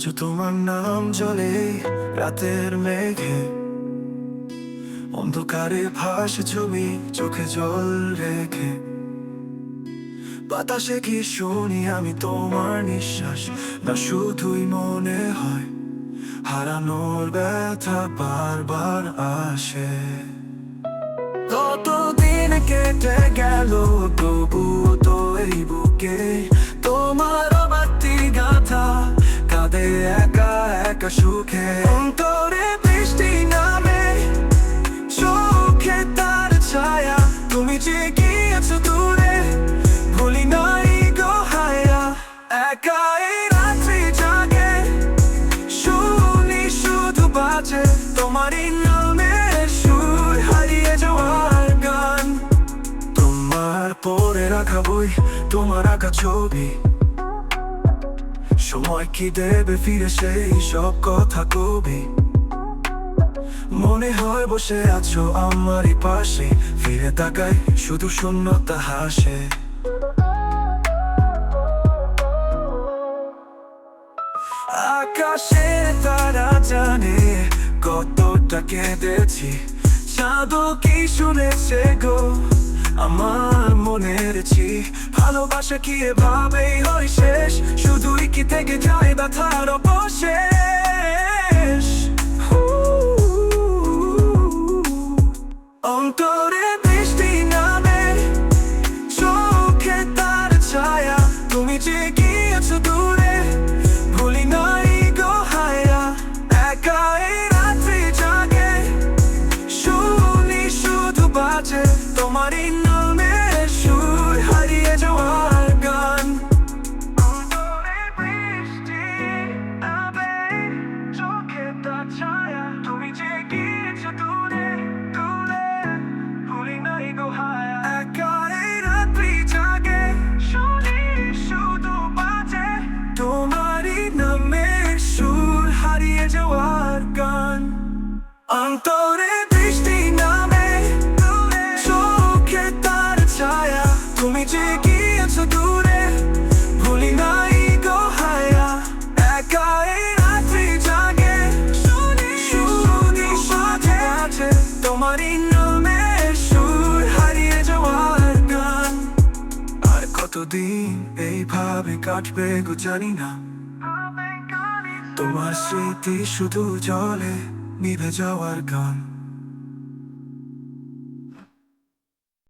আজও তোমার নাম জ্বলে রাতের মেঘে, অন্ধকারে ভাসে ছবি চোখে জল রেখে। বাতাসে কি শুনি আমি তোমার নিঃশ্বাস, না শুধুই মনে হয় হারানোর ব্যথা বারবার আসে। কতদিন কেটে গেল তবুও তো এই বুকে তোমার বাতি গাথা কাঁদে একা একা সুখে। অন্তরে বৃষ্টি নামে, চোখে তার ছায়া, তুমি যে গিয়েছো দূরে ভুলি নাই গো হায়া। একা এই রাত্রি জাগে, শুনি শুধু বাজে তোমারই নামের সুর, হারিয়ে যাওয়ার গান। তোমার পরে রাখা বই, তোমার আঁকা ছবি, সময় কি দেবে ফিরে সেই সব কথা কবি। মনে হয় বসে আছো আমারই পাশে, ফিরে তাকাই শুধু শূন্যতা হাসে। আকাশের তারা জানে কতটা কেঁদেছি, চাঁদও কি শুনেছে গো আমার মনের ছি। ভালোবাসা কি এভাবেই হয় শেষ, শুধুই কি থেকে যায় ব্যথার অবশেষ। অন্তরে বৃষ্টি নামে, চোখে তার ছায়া, তুমি যে গিয়েছো দূরে ভুলি নাই গো হায়া। একা এই রাত্রি জাগে, শুনি শুধু বাজে তোমারই নামের সুর, হারিয়ে যাওয়ার গান। অন্তরে বৃষ্টি নামে, চোখে তার ছায়া, তুমি যে গিয়েছো দূরে দূরে ভুলি নাই গো হায়া। একা এই রাত্রি জাগে, শুনি শুধু বাজে তোমারই নামের সুর, হারিয়ে যাওয়ার গান। অন্তরে বৃষ্টি নামে, চোখে তার ছায়া, তুমি যে গিয়েছো দূরে ভুলি নাই গো হায়া। একা এই রাত্রি জাগে, শুনি শুধু বাজে তোমারই নামের সুর, হারিয়ে যাওয়ার গান। আর কতদিন এইভাবে কাটবে গো জানি না, তোমার স্মৃতি শুধু জলে নিভে যাওয়ার গান।